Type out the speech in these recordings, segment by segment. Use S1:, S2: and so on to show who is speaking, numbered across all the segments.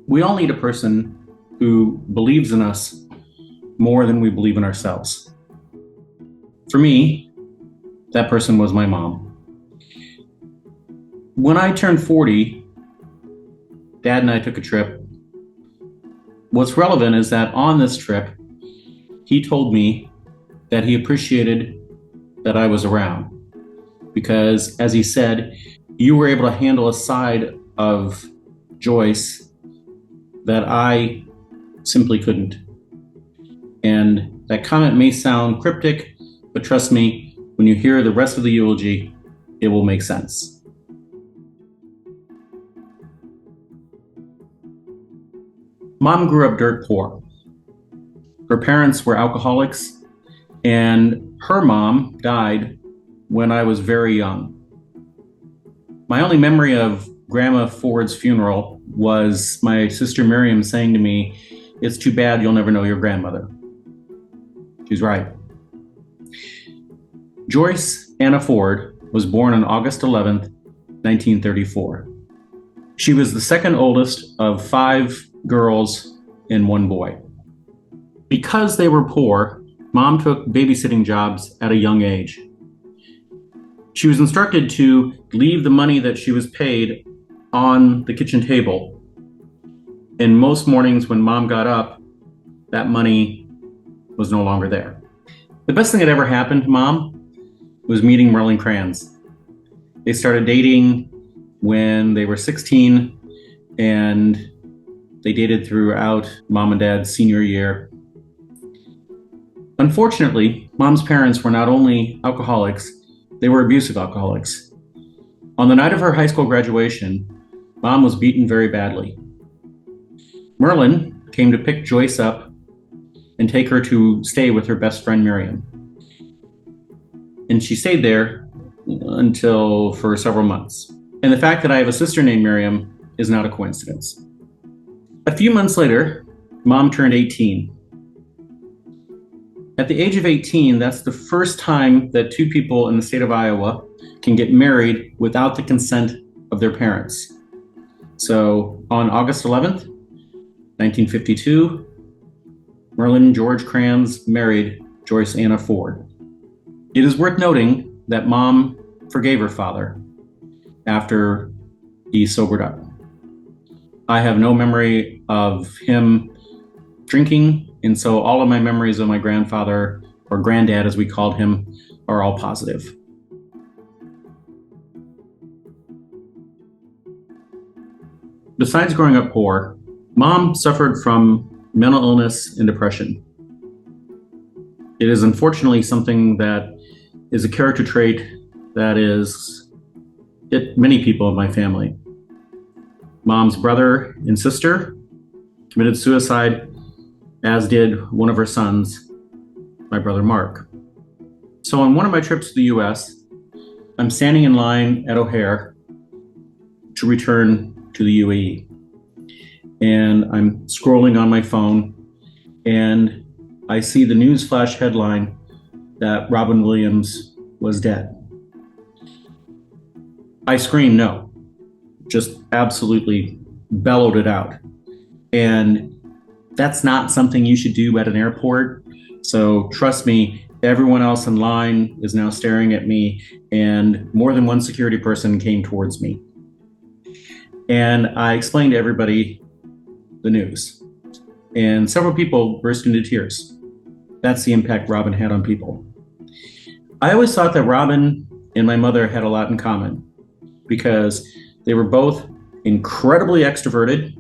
S1: We all need a person who believes in us more than we believe in ourselves. For me, that person was my mom. When I turned 40, Dad and I took a trip. What's relevant is that on this trip, he told me that he appreciated that I was around because, as he said, you were able to handle a side of Joyce that I simply couldn't. And that comment may sound cryptic, but trust me, when you hear the rest of the eulogy, it will make sense. Mom grew up dirt poor. Her parents were alcoholics, and her mom died when I was very young. My only memory of Grandma Ford's funeral was my sister Miriam saying to me, "It's too bad you'll never know your grandmother." She's right. Joyce Anna Ford was born on August 11th, 1934. She was the second oldest of 5 girls and 1 boy. Because they were poor, Mom took babysitting jobs at a young age. She was instructed to leave the money that she was paid on the kitchen table. And most mornings when Mom got up, that money was no longer there. The best thing that ever happened to Mom was meeting Merlin Kranz. They started dating when they were 16, and they dated throughout Mom and Dad's senior year. Unfortunately, Mom's parents were not only alcoholics, they were abusive alcoholics. On the night of her high school graduation, Mom was beaten very badly. Merlin came to pick Joyce up and take her to stay with her best friend Miriam. And she stayed there for several months. And the fact that I have a sister named Miriam is not a coincidence. A few months later, Mom turned 18. At the age of 18, that's the first time that 2 people in the state of Iowa can get married without the consent of their parents. So on August 11th, 1952, Merlin George Kranz married Joyce Anna Ford. It is worth noting that Mom forgave her father after he sobered up. I have no memory of him drinking, and so all of my memories of my grandfather, or granddad as we called him, are all positive. Besides growing up poor, Mom suffered from mental illness and depression. It is unfortunately something that is a character trait that is hit many people in my family. Mom's brother and sister committed suicide, as did one of her sons, my brother Mark. So on one of my trips to the US, I'm standing in line at O'Hare to return to the UAE. And I'm scrolling on my phone, and I see the news flash headline that Robin Williams was dead. I screamed no, just absolutely bellowed it out. And that's not something you should do at an airport. So trust me, everyone else in line is now staring at me, and more than one security person came towards me. And I explained to everybody the news, and several people burst into tears. That's the impact Robin had on people. I always thought that Robin and my mother had a lot in common because they were both incredibly extroverted,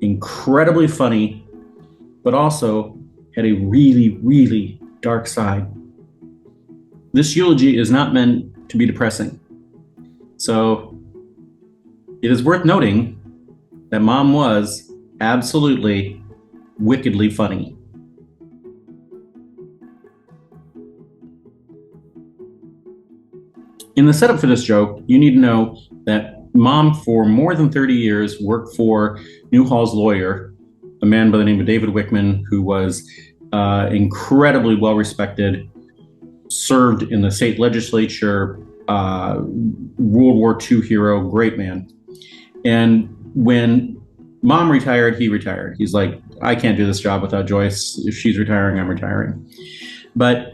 S1: incredibly funny, but also had a really, really dark side. This eulogy is not meant to be depressing. So it is worth noting that Mom was absolutely wickedly funny. In the setup for this joke, you need to know that Mom, for more than 30 years, worked for Newhall's lawyer, a man by the name of David Wickman, who was incredibly well-respected, served in the state legislature, World War II hero, great man. And when Mom retired, he retired. He's like, I can't do this job without Joyce. If she's retiring, I'm retiring. But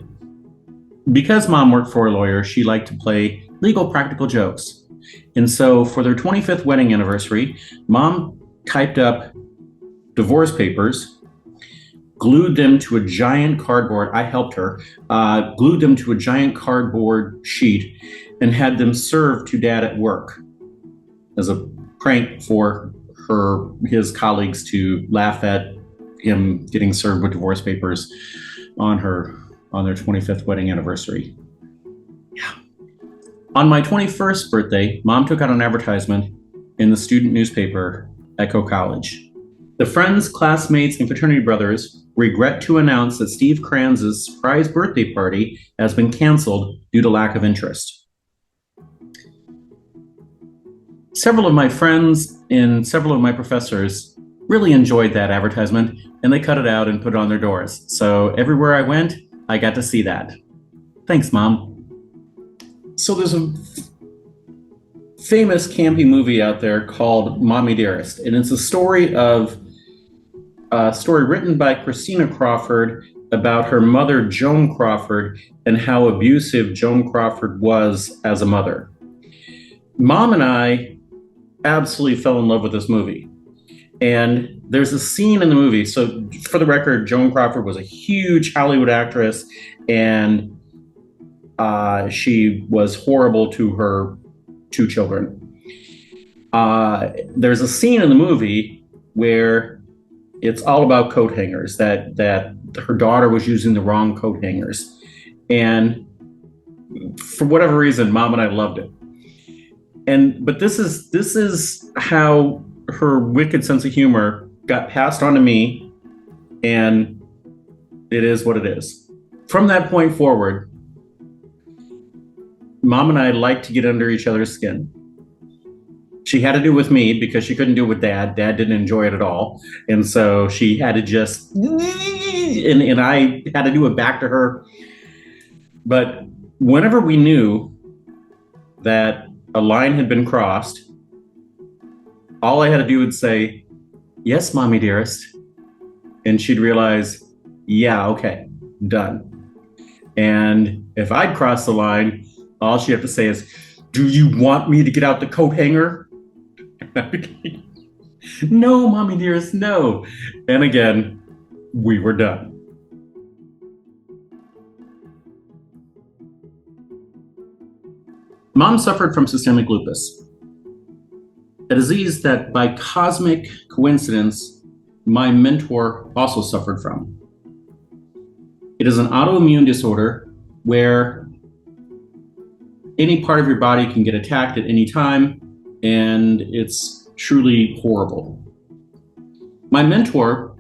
S1: because mom worked for a lawyer, she liked to play legal practical jokes. And so for their 25th wedding anniversary, mom typed up divorce papers, glued them to a giant cardboard. I helped her, glued them to a giant cardboard sheet and had them served to dad at work as a prank for his colleagues to laugh at him getting served with divorce papers on their 25th wedding anniversary. Yeah. On my 21st birthday, mom took out an advertisement in the student newspaper, Echo College. The friends, classmates, and fraternity brothers regret to announce that Steve Kranz's surprise birthday party has been canceled due to lack of interest. Several of my friends and several of my professors really enjoyed that advertisement, and they cut it out and put it on their doors. So everywhere I went, I got to see that. Thanks, Mom. So there's a famous campy movie out there called Mommy Dearest, and it's a story written by Christina Crawford about her mother, Joan Crawford, and how abusive Joan Crawford was as a mother. Mom and I absolutely fell in love with this movie. And there's a scene in the movie. So for the record, Joan Crawford was a huge Hollywood actress, and she was horrible to her two children. There's a scene in the movie where it's all about coat hangers, that her daughter was using the wrong coat hangers. And for whatever reason, Mom and I loved it. But this is how her wicked sense of humor got passed on to me, and it is what it is. From that point forward, Mom and I like to get under each other's skin. She had to do it with me because she couldn't do it with Dad. Dad didn't enjoy it at all. And so she had to just, and I had to do it back to her. But whenever we knew that a line had been crossed, all I had to do would say, "Yes, Mommy dearest." And she'd realize, yeah, okay, done. And if I'd crossed the line, all she'd have to say is, "Do you want me to get out the coat hanger?" "No, Mommy dearest, no." And again, we were done. Mom suffered from systemic lupus, a disease that by cosmic coincidence, my mentor also suffered from. It is an autoimmune disorder where any part of your body can get attacked at any time, and it's truly horrible. My mentor,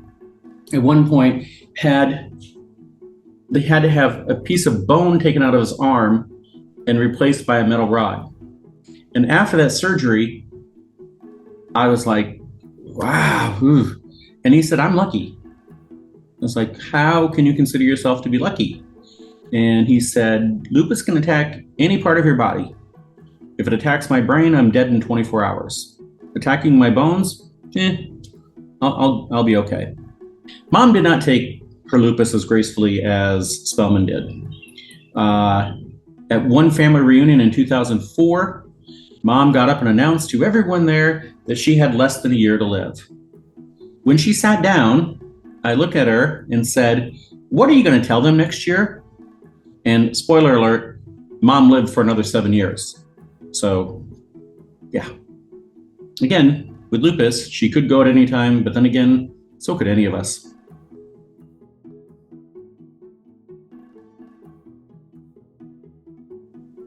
S1: at one point, had to have a piece of bone taken out of his arm and replaced by a metal rod. And after that surgery, I was like, wow. Ooh. And he said, "I'm lucky." I was like, "How can you consider yourself to be lucky?" And he said, "Lupus can attack any part of your body. If it attacks my brain, I'm dead in 24 hours. Attacking my bones, I'll be okay." Mom did not take her lupus as gracefully as Spellman did. At one family reunion in 2004, Mom got up and announced to everyone there that she had less than a year to live. When she sat down, I looked at her and said, "What are you going to tell them next year?" And spoiler alert, Mom lived for another 7 years. So, yeah. Again, with lupus, she could go at any time, but then again, so could any of us.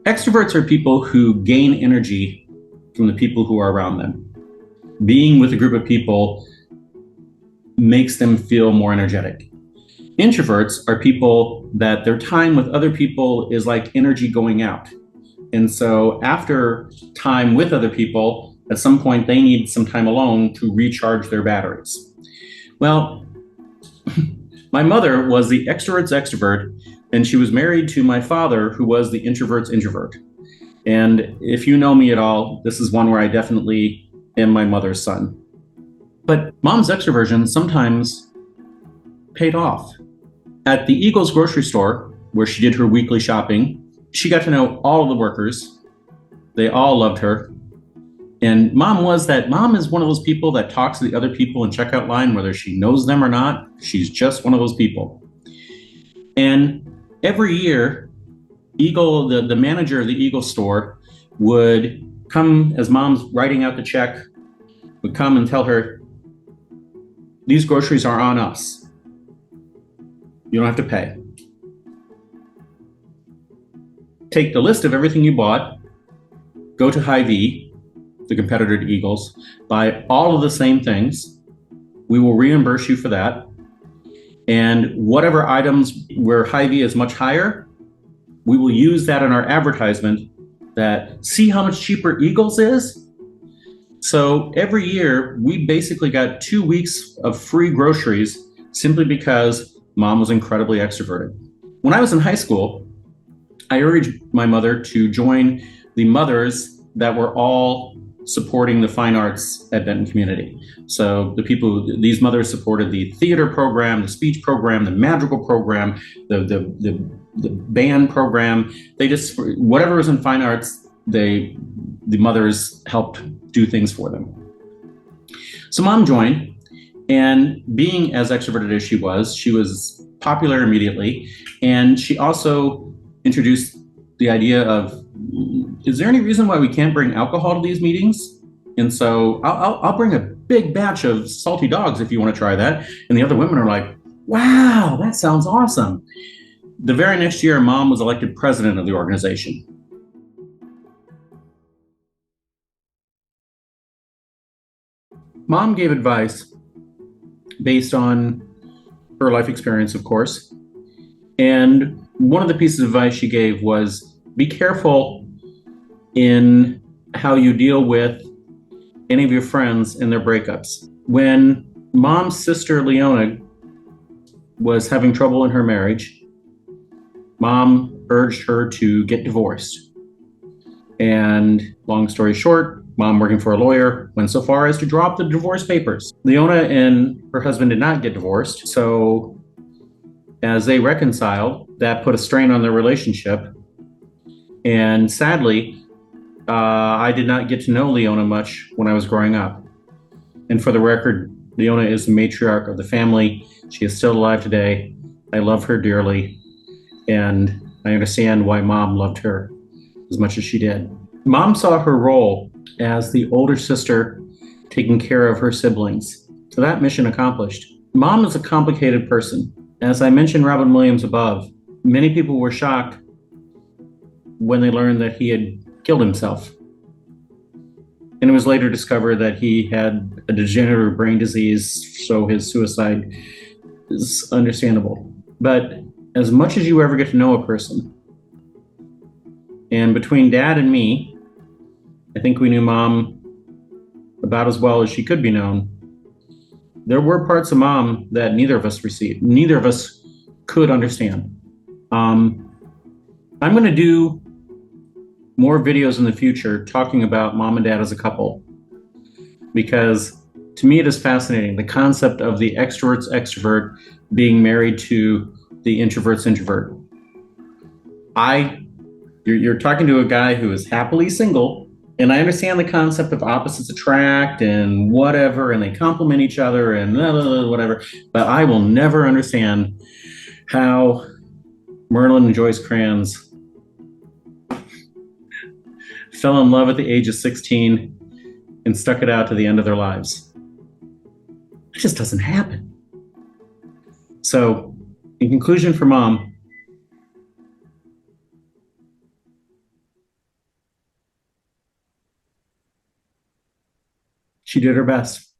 S1: Extroverts are people who gain energy from the people who are around them. Being with a group of people makes them feel more energetic. Introverts are people that their time with other people is like energy going out. And so after time with other people, at some point they need some time alone to recharge their batteries. Well, my mother was the extrovert's extrovert, and she was married to my father, who was the introvert's introvert. And if you know me at all, this is one where I definitely am my mother's son. But mom's extroversion sometimes paid off. At the Eagles grocery store, where she did her weekly shopping, she got to know all of the workers. They all loved her. And mom is one of those people that talks to the other people in checkout line, whether she knows them or not. She's just one of those people. And every year, the manager of the Eagle store would come as mom's writing out the check, would come and tell her, these groceries are on us. You don't have to pay. Take the list of everything you bought, go to Hy-Vee, the competitor to Eagles, buy all of the same things. We will reimburse you for that. And whatever items where Hy-Vee is much higher, we will use that in our advertisement that see how much cheaper Eagles is. So every year we basically got 2 weeks of free groceries simply because mom was incredibly extroverted. When I was in high school, I urged my mother to join the mothers that were all supporting the fine arts at Benton Community. So these mothers supported the theater program, the speech program, the madrigal program, the band program. They just, whatever was in fine arts, the mothers helped do things for them. So mom joined, and being as extroverted as she was popular immediately. And she also introduced the idea of, is there any reason why we can't bring alcohol to these meetings? And so I'll bring a big batch of salty dogs if you want to try that. And the other women are like, wow, that sounds awesome. The very next year, mom was elected president of the organization. Mom gave advice based on her life experience, of course. And one of the pieces of advice she gave was be careful in how you deal with any of your friends in their breakups. When mom's sister Leona was having trouble in her marriage, mom urged her to get divorced. And long story short, mom, working for a lawyer, went so far as to drop the divorce papers. Leona and her husband did not get divorced. So as they reconciled, that put a strain on their relationship. And sadly, I did not get to know Leona much when I was growing up. And for the record, Leona is the matriarch of the family. She is still alive today. I love her dearly. And I understand why mom loved her as much as she did. Mom saw her role as the older sister taking care of her siblings. So that mission accomplished. Mom is a complicated person. As I mentioned Robin Williams above, many people were shocked when they learned that he had killed himself. And it was later discovered that he had a degenerative brain disease, so his suicide is understandable. But as much as you ever get to know a person, and between dad and me, I think we knew mom about as well as she could be known. There were parts of mom that neither of us could understand. I'm going to do more videos in the future talking about mom and dad as a couple, because to me it is fascinating, the concept of the extrovert's extrovert being married to the introvert's introvert. You're talking to a guy who is happily single, and I understand the concept of opposites attract and whatever, and they complement each other and whatever, but I will never understand how Merlin and Joyce Kranz fell in love at the age of 16 and stuck it out to the end of their lives. It just doesn't happen. So, in conclusion for mom, she did her best.